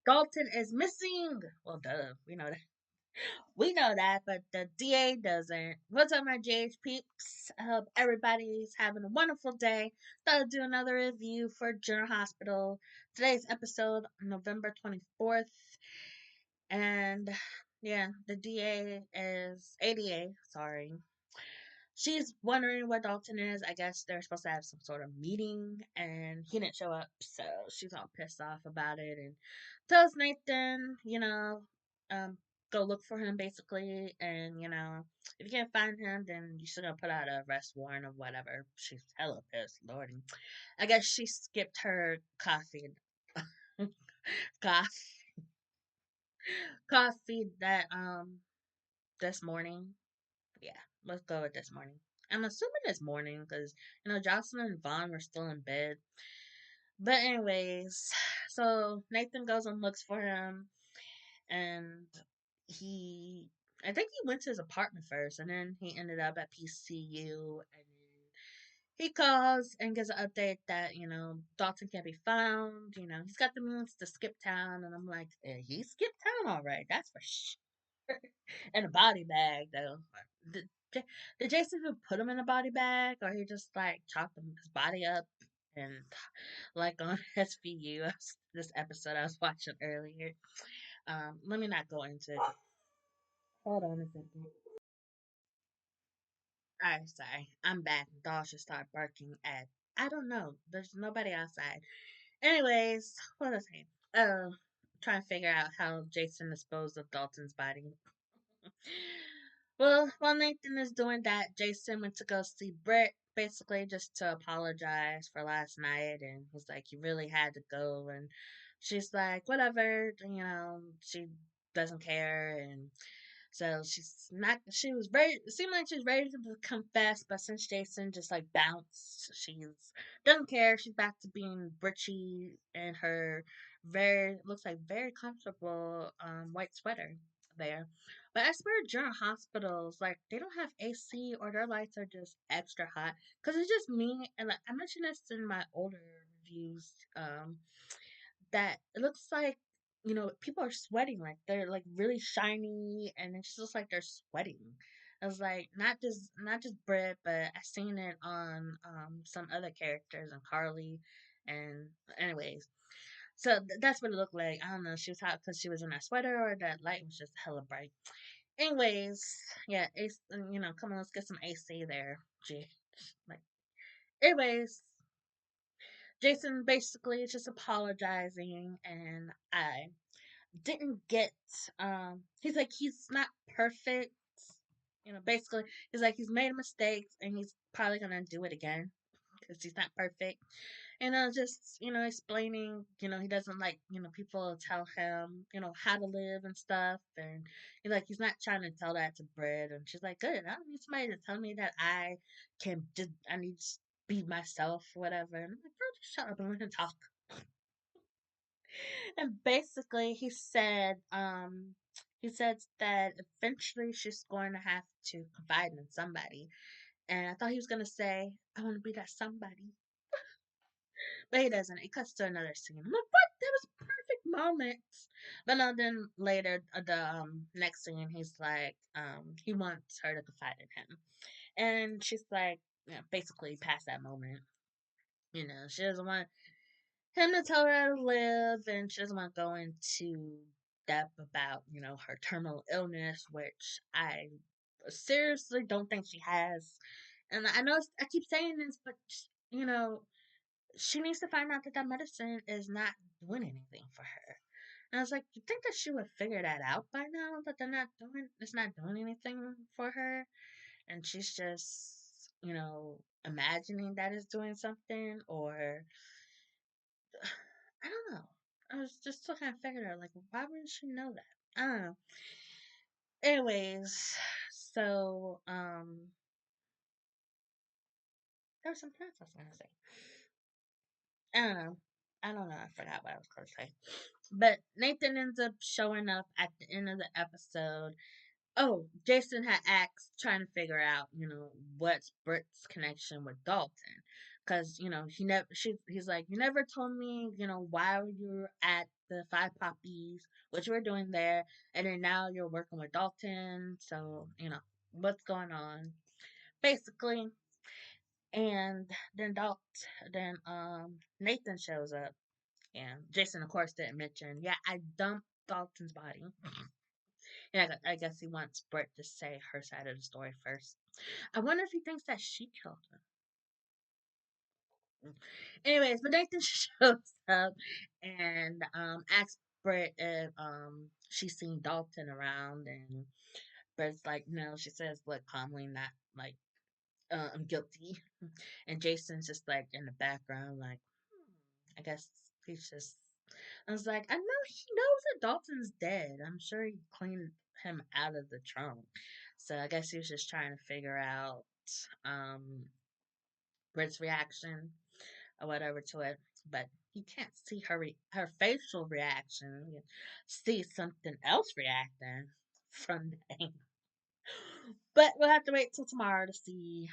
Dalton is missing. Well, duh, we know that. We know that, but the DA doesn't. What's up, my JH peeps? I hope everybody's having a wonderful day. Thought I'd do another review for General Hospital. Today's episode, November 24th. And yeah, the DA is ADA, sorry. She's wondering what Dalton is. I guess they're supposed to have some sort of meeting, and he didn't show up, so she's all pissed off about it and tells Nathan, um, go look for him basically, and if you can't find him, then you should go put out a arrest warrant or whatever. She's hella pissed, lordy. I guess she skipped her coffee, coffee, coffee that this morning. Yeah, let's go with this morning. I'm assuming this morning because Jocelyn and Vaughn were still in bed. But anyways, so Nathan goes and looks for him, and he, I think he went to his apartment first, and then he ended up at PCU, and then he calls and gives an update that Dalton can't be found. He's got the means to skip town, and I'm like, he skipped town all right, that's for sure. In a body bag though. Did, did Jason even put him in a body bag, or he just like chopped his body up and like on SVU? This episode I was watching earlier. Let me not go into it. Hold on a second. Alright, sorry. I'm back. Dogs should start barking at. I don't know. There's nobody outside. Anyways, what was I saying? Trying to figure out how Jason disposed of Dalton's body. Well, while Nathan is doing that, Jason went to go see Britt, basically just to apologize for last night, and was like, "You really had to go," and she's like, "Whatever," she doesn't care, and so she's not. She was ready. It seemed like she's ready to confess, but since Jason just like bounced, she's doesn't care. She's back to being Britchy in her very looks like very comfortable white sweater there. But as for general hospitals, like they don't have AC or their lights are just extra hot. Cause it's just me, and like I mentioned this in my older reviews. That it looks like people are sweating, like they're like really shiny, and it just looks like they're sweating. I was like, not just Britt, but I seen it on some other characters and Carly, and anyways, so that's what it looked like. I don't know, she was hot because she was in that sweater, or that light was just hella bright. Anyways, yeah, come on, let's get some AC there. Gee, like, anyways, Jason basically is just apologizing, and I didn't get he's like he's not perfect, basically he's like he's made mistakes and he's probably gonna do it again because he's not perfect, and just explaining he doesn't like people tell him how to live and stuff, and he's not trying to tell that to Britt, and she's like, good, I don't need somebody to tell me that I need to be myself, whatever, and I'm like, girl, just shut up and let him talk. And basically, he said that eventually she's going to have to confide in somebody. And I thought he was gonna say, "I want to be that somebody," but he doesn't. It cuts to another scene. I'm like, what? That was a perfect moment. But no, then later, the next scene, he's like, he wants her to confide in him, and she's like, basically past that moment. She doesn't want him to tell her how to live, and she doesn't want to go into depth about, her terminal illness, which I seriously don't think she has. And I know I keep saying this, but you know, she needs to find out that that medicine is not doing anything for her. And I was like, you think that she would figure that out by now, that it's not doing anything for her, and she's just, imagining that it's doing something, or I don't know. I was just still kind of figuring out, like, why wouldn't she know that? I don't know. Anyways, so there was something else I was gonna say. I don't know. I don't know. I forgot what I was gonna say. But Nathan ends up showing up at the end of the episode. Oh, Jason had asked, trying to figure out, what's Britt's connection with Dalton. because he's like, you never told me, why you were at the Five Poppies, what you were doing there, and then now you're working with Dalton. So what's going on, basically. And then Nathan shows up, and Jason, of course, didn't mention. Yeah, I dumped Dalton's body. And I guess he wants Britt to say her side of the story first. I wonder if he thinks that she killed him. Anyways, but Nathan shows up and asks Britt if she's seen Dalton around, and Britt's like, no. She says, look, calmly, not like I'm guilty. And Jason's just like in the background, like, I guess he's just. I was like, I know he knows that Dalton's dead. I'm sure he cleaned him out of the trunk. So I guess he was just trying to figure out um Britt's reaction or whatever to it. But he can't see her facial reaction. You can see something else reacting from the angle. But we'll have to wait till tomorrow to see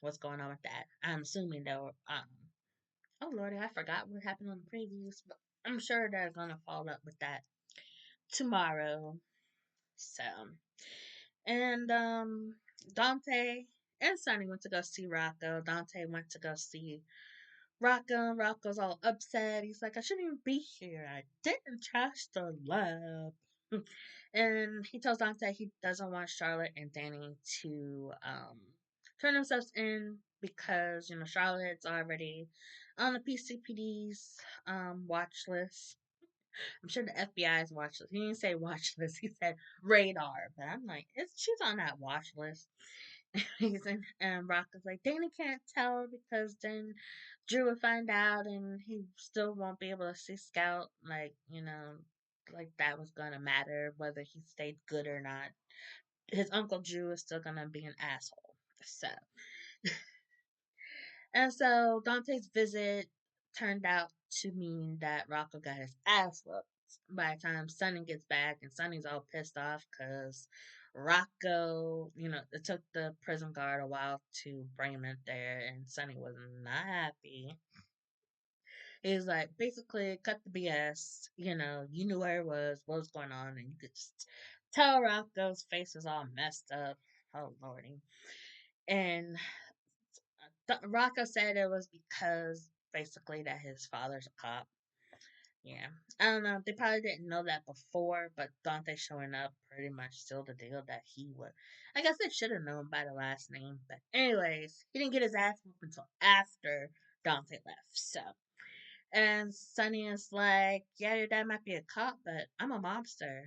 what's going on with that. I'm assuming though. Oh lordy, I forgot what happened on the previews, but I'm sure they're gonna follow up with that tomorrow. So, and Dante and Sonny went to go see Rocco. Dante went to go see Rocco. Rocco's all upset. He's like, I shouldn't even be here. I didn't trash the lab. And he tells Dante he doesn't want Charlotte and Danny to turn themselves in because Charlotte's already on the PCPD's watch list. I'm sure the FBI's watch list. He didn't say watch list. He said radar. But I'm like, she's on that watch list. And Rock is like, Danny can't tell because then Drew will find out and he still won't be able to see Scout. Like that was gonna matter whether he stayed good or not. His uncle Drew is still gonna be an asshole. So, and so Dante's visit turned out to mean that Rocco got his ass whooped by the time Sonny gets back, and Sonny's all pissed off because Rocco, it took the prison guard a while to bring him in there, and Sonny was not happy. He's like, basically, cut the BS. You knew where it was, what was going on, and you could just tell Rocco's face was all messed up. Oh, lordy. And Rocco said it was because basically that his father's a cop. Yeah. I don't know. They probably didn't know that before, but Dante showing up pretty much sealed the deal that he would. I guess they should have known by the last name. But, anyways, he didn't get his ass whooped until after Dante left. So. And Sonny is like, yeah, your dad might be a cop, but I'm a mobster.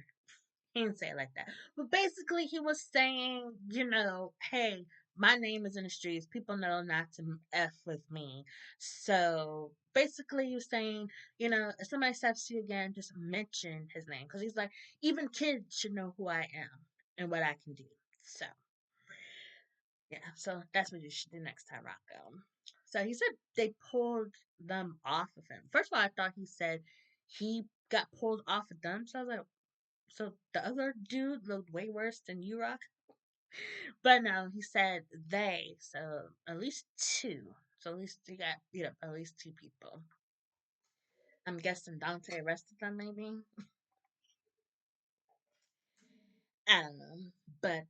He didn't say it like that. But basically, he was saying, hey, my name is in the streets. People know not to F with me. So basically, he was saying, if somebody steps to you again, just mention his name. Because he's like, even kids should know who I am and what I can do. So, yeah, so that's what you should do next time, Rocco. So he said they pulled them off of him. First of all, I thought he said he got pulled off of them. So I was like, so the other dude looked way worse than you, Rock. But no, he said they. So at least two. So at least you got at least two people. I'm guessing Dante arrested them, maybe. I don't know, but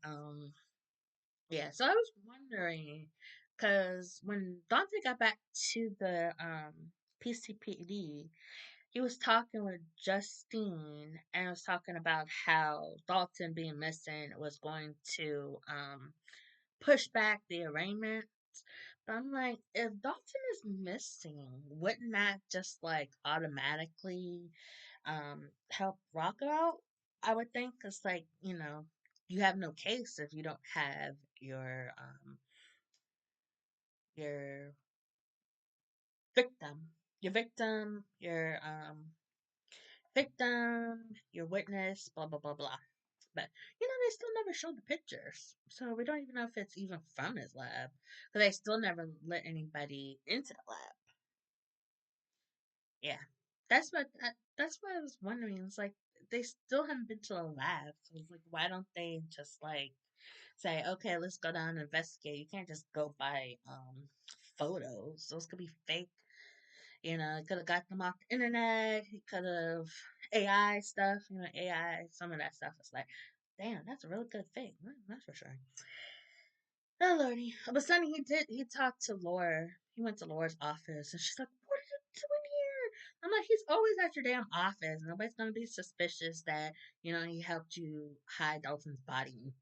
yeah. So I was wondering because when Dante got back to the PCPD, he was talking with Justine and was talking about how Dalton being missing was going to push back the arraignment. But I'm like, if Dalton is missing, wouldn't that just like automatically help Rocco out? I would think, because like you have no case if you don't have your victim, your victim, your witness, blah blah blah blah. But they still never showed the pictures, so we don't even know if it's even from his lab. Because they still never let anybody into the lab. Yeah, that's what I was wondering. It's like they still haven't been to a lab, so it's like why don't they just like say, okay, let's go down and investigate? You can't just go by photos. Those could be fake. You know, he could have got them off the internet. He could have AI stuff. You know, AI. Some of that stuff is like, damn, that's a really good fake. That's for sure. Oh lordy. But Sonny, he talked to Laura. He went to Laura's office and she's like, what are you doing here? I'm like, he's always at your damn office. Nobody's gonna be suspicious that, you know, he helped you hide Dalton's body.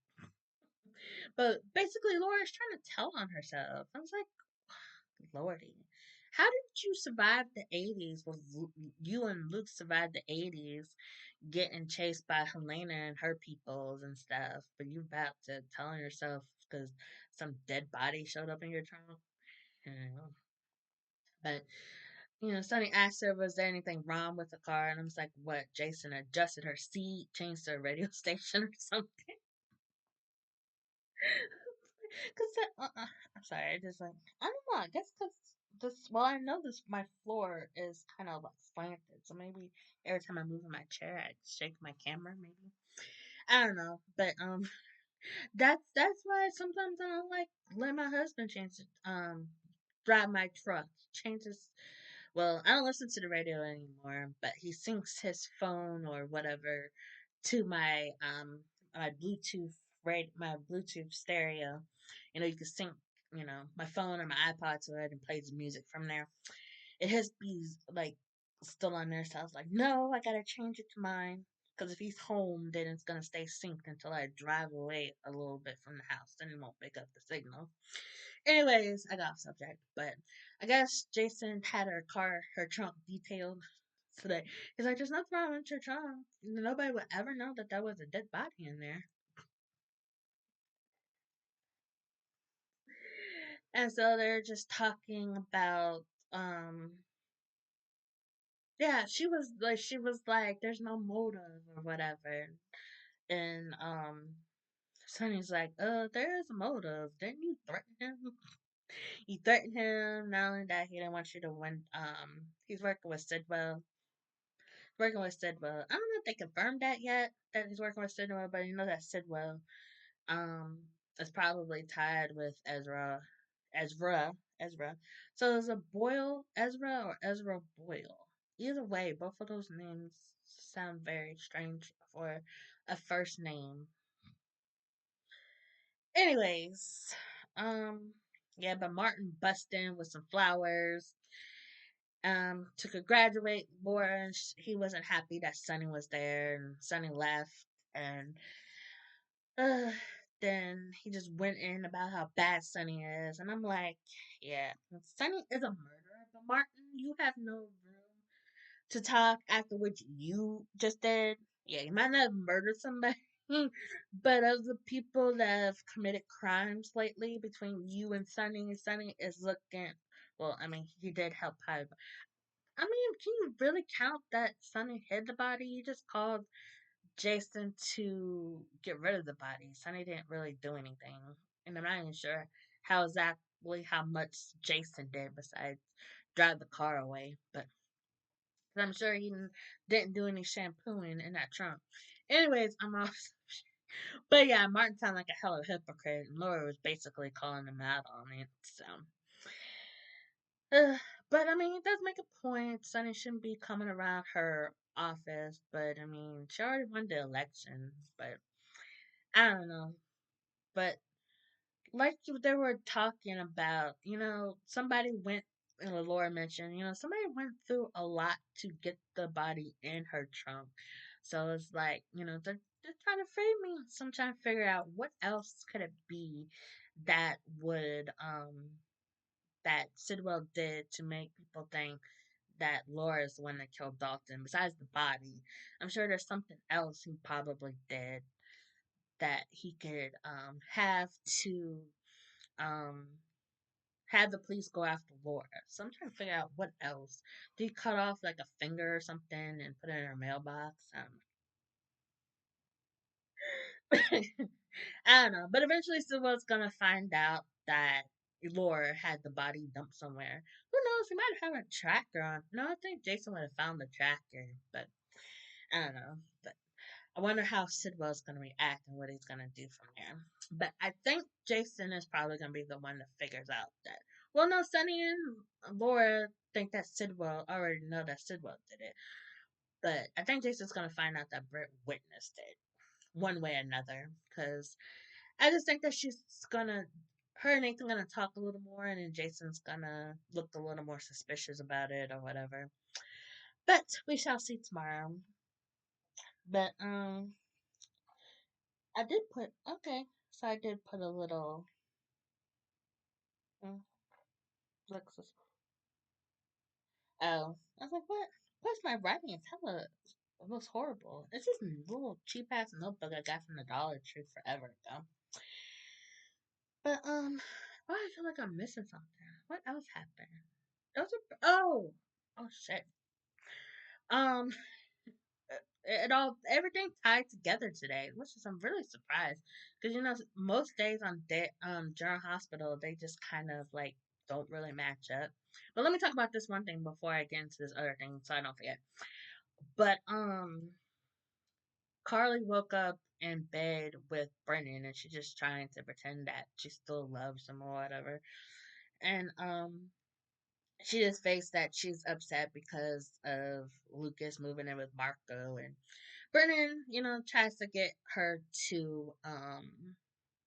But basically Laura's trying to tell on herself. I was like, lordy. How did you survive the 80s? With you and Luke survived the 80s getting chased by Helena and her peoples and stuff, but you about to tell on yourself because some dead body showed up in your trunk? You know. But, you know, Sonny asked her, was there anything wrong with the car? And I was like, what? Jason adjusted her seat, changed her radio station or something? Because, I'm sorry, I just like, I don't know, I guess because this, well, I know this, my floor is kind of like slanted, so maybe every time I move in my chair, I shake my camera, maybe. I don't know, but, that's why sometimes I don't like let my husband change it, drive my truck, changes. Well, I don't listen to the radio anymore, but he syncs his phone or whatever to my Bluetooth my Bluetooth stereo. You know, you can sync, you know, my phone or my iPod to it and plays music from there. It has be like still on there, so I was like, no, I gotta change it to mine. Because if he's home, then it's gonna stay synced until I drive away a little bit from the house. Then it won't pick up the signal. Anyways, I got off subject, but I guess Jason had her trunk detailed today. He's like, there's nothing wrong with your trunk. Nobody would ever know that there was a dead body in there. And so they're just talking about, um, yeah, she was like, there's no motive or whatever. And, Sonny's like, there is a motive. Didn't you threaten him? You threatened him, not only that he didn't want you to win, he's working with Sidwell. I don't know if they confirmed that yet, that he's working with Sidwell, but you know that Sidwell um is probably tied with Ezra. So is it Boyle Ezra or Ezra Boyle? Either way, both of those names sound very strange for a first name. Anyways, um yeah, but Martin bust in with some flowers to congratulate Laura. And he wasn't happy that Sonny was there, and Sonny left. And uh, then he just went in about how bad Sonny is, and I'm like, yeah, Sonny is a murderer, but Martin, you have no room to talk after what you just did. Yeah, you might not have murdered somebody, but of the people that have committed crimes lately between you and Sonny is looking. Well, I mean, he did help hide. I mean, can you really count that Sonny hid the body? You just called Jason to get rid of the body. Sonny didn't really do anything. And I'm not even sure how exactly how much Jason did besides drive the car away. But I'm sure he didn't do any shampooing in that trunk. Anyways, I'm off. But yeah, Martin sounded like a hell of a hypocrite, and Laura was basically calling him out on it. So, uh, but I mean, it does make a point. Sonny shouldn't be coming around her office, but I mean, she already won the election. But I don't know. But like they were talking about, you know, somebody went, and Laura mentioned, you know, somebody went through a lot to get the body in her trunk. So it's like, you know, they're trying to frame me. So I'm trying to figure out what else could it be that would that Sidwell did to make people think that Laura is the one that killed Dalton. Besides the body, I'm sure there's something else he probably did that he could have to um had the police go after Laura. So I'm trying to figure out what else. Did he cut off like a finger or something and put it in her mailbox? I don't know. But eventually Sylva's gonna find out that Laura had the body dumped somewhere. Who knows? He might have a tracker on. No, I think Jason would have found the tracker, but I don't know. But I wonder how Sidwell's gonna react and what he's gonna do from there. But I think Jason is probably gonna be the one that figures out that Well, no, Sunny and Laura think that Sidwell already know that Sidwell did it, but I think Jason's gonna find out that Britt witnessed it one way or another. Because I just think that her and Nathan gonna talk a little more, and then Jason's gonna look a little more suspicious about it or whatever. But we shall see tomorrow. But I did put okay, so I did put a little. Mm, Lexus. Oh, I was like, what? Plus, my writing is hella. It looks horrible. It's just a little cheap ass notebook I got from the Dollar Tree forever ago. But why I feel like I'm missing something. What else happened? Oh shit. Um, it all everything tied together today, which is I'm really surprised because most days on General Hospital they just kind of like don't really match up. But let me talk about this one thing before I get into this other thing, so I don't forget. But Carly woke up in bed with Brennan, and she's just trying to pretend that she still loves him or whatever. And she just faced that she's upset because of Lucas moving in with Marco, and Brennan, tries to get her to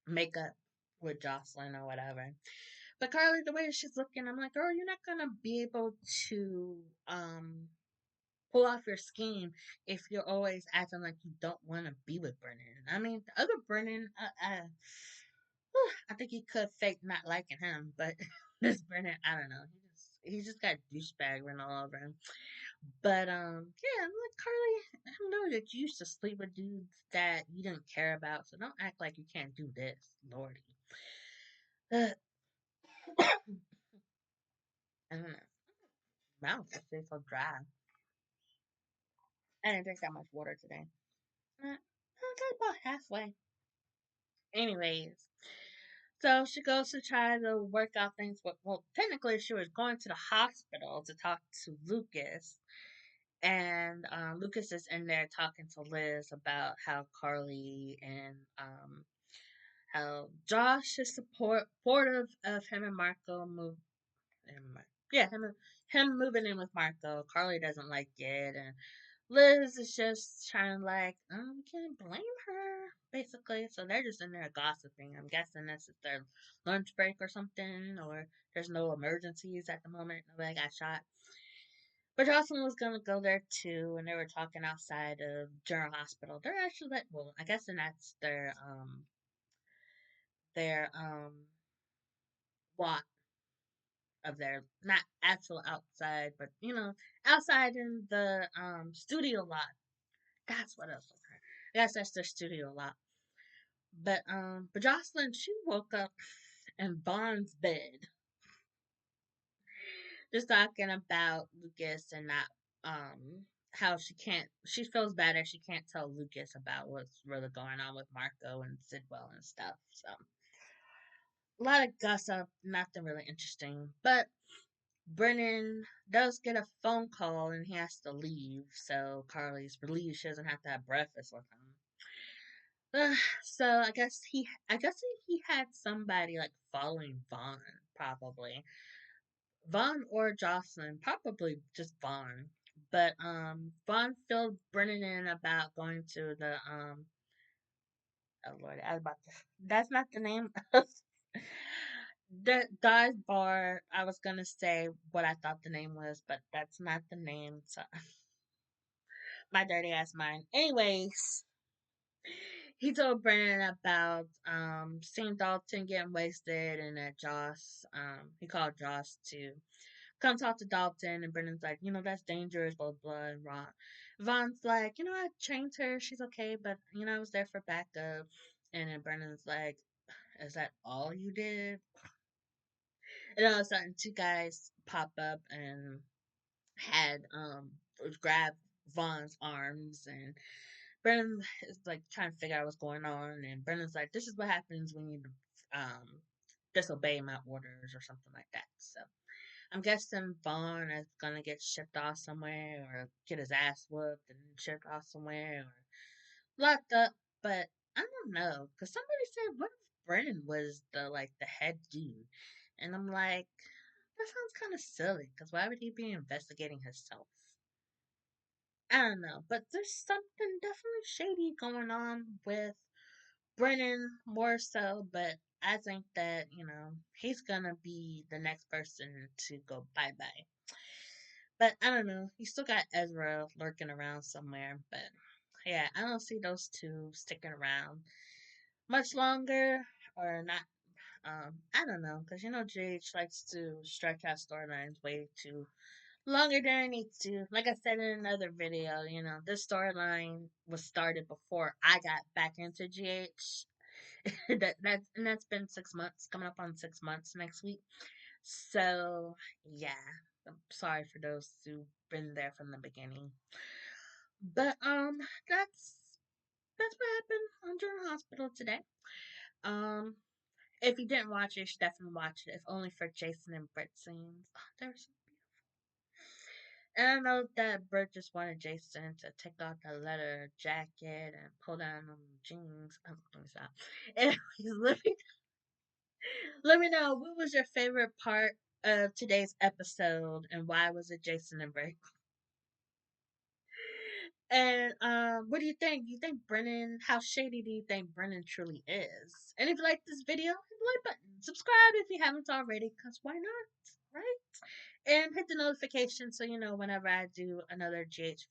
make up with Jocelyn or whatever. But Carly, the way she's looking, I'm like, girl, you're not gonna be able to pull off your scheme if you're always acting like you don't want to be with Brennan. I mean, the other Brennan, I think he could fake not liking him, but this Brennan, I don't know. He just got douchebag written all over him. But yeah, I'm like Carly. I know that you used to sleep with dudes that you didn't care about, so don't act like you can't do this, Lordy. Uh, I don't know. Mouth just feels so dry. I didn't drink that much water today. I got about halfway. Anyways, so she goes to try to work out things with. Well, technically, she was going to the hospital to talk to Lucas, and Lucas is in there talking to Liz about how Carly and how Josh is supportive of him and Marco yeah, him moving in with Marco. Carly doesn't like it, and Liz is just trying to like, we can't blame her, basically. So they're just in there gossiping. I'm guessing this is their lunch break or something, or there's no emergencies at the moment. Nobody got shot. But Jocelyn was gonna go there too, and they were talking outside of General Hospital. They're actually well, I guess, and that's their lot of their not actual outside, but outside in the studio lot. That's what else was her. I guess that's their studio lot. But Jocelyn, she woke up in Vaughn's bed, just talking about Lucas and not how she feels bad that she can't tell Lucas about what's really going on with Marco and Sidwell and stuff. So a lot of gossip, nothing really interesting. But Brennan does get a phone call and he has to leave, so Carly's relieved she doesn't have to have breakfast with him. So I guess he had somebody like following Vaughn, probably Vaughn or Jocelyn, probably just Vaughn. But Vaughn filled Brennan in about going to the oh Lord, I was about to, that's not the name of the guy's bar. I was gonna say what I thought the name was, but that's not the name. So my dirty ass mind. Anyways, he told Brennan about seeing Dalton getting wasted and that Joss he called Joss to come talk to Dalton, and Brennan's like, that's dangerous, blah blah. And Vaughn's like, I trained her, she's okay, but I was there for backup. And then Brennan's like, is that all you did? And all of a sudden, two guys pop up and had grabbed Vaughn's arms, and Brennan is like trying to figure out what's going on, and Brennan's like, "This is what happens when you disobey my orders or something like that." So I'm guessing Vaughn is gonna get shipped off somewhere, or get his ass whooped and shipped off somewhere, or locked up. But I don't know, cause somebody said, "What if Brennan was the head dude?" And I'm like, that sounds kind of silly. Because why would he be investigating himself? I don't know, but there's something definitely shady going on with Brennan more so. But I think that he's gonna be the next person to go bye bye. But I don't know. You still got Ezra lurking around somewhere. But yeah, I don't see those two sticking around much longer or not. I don't know, because JH likes to stretch out storylines way too longer than it needs to. Like I said in another video, this storyline was started before I got back into GH. That's been 6 months, coming up on 6 months next week. So yeah, I'm sorry for those who've been there from the beginning. But that's what happened on General Hospital today. Um, if you didn't watch it, you should definitely watch it. If only for Jason and Britt scenes. Oh, they're so beautiful. And I know that Britt just wanted Jason to take off the leather jacket and pull down on the jeans. Oh, let me stop. Anyways, let me know, what was your favorite part of today's episode and why was it Jason and Britt? And what do you think? Do you think Brennan? How shady do you think Brennan truly is? And if you like this video, hit the like button, subscribe if you haven't already, cause why not, right? And hit the notification so you know whenever I do another GH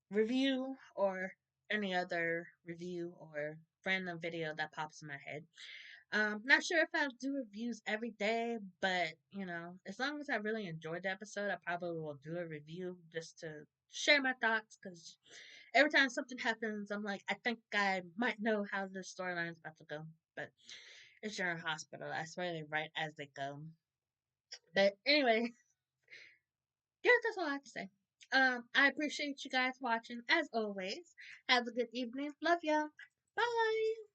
review or any other review or random video that pops in my head. Not sure if I'll do reviews every day, but as long as I really enjoyed the episode, I probably will do a review just to share my thoughts. Because every time something happens, I'm like, I think I might know how the storyline is about to go. But it's General Hospital. I swear they write as they go. But anyway, yeah, that's all I have to say. I appreciate you guys watching as always. Have a good evening. Love y'all. Bye.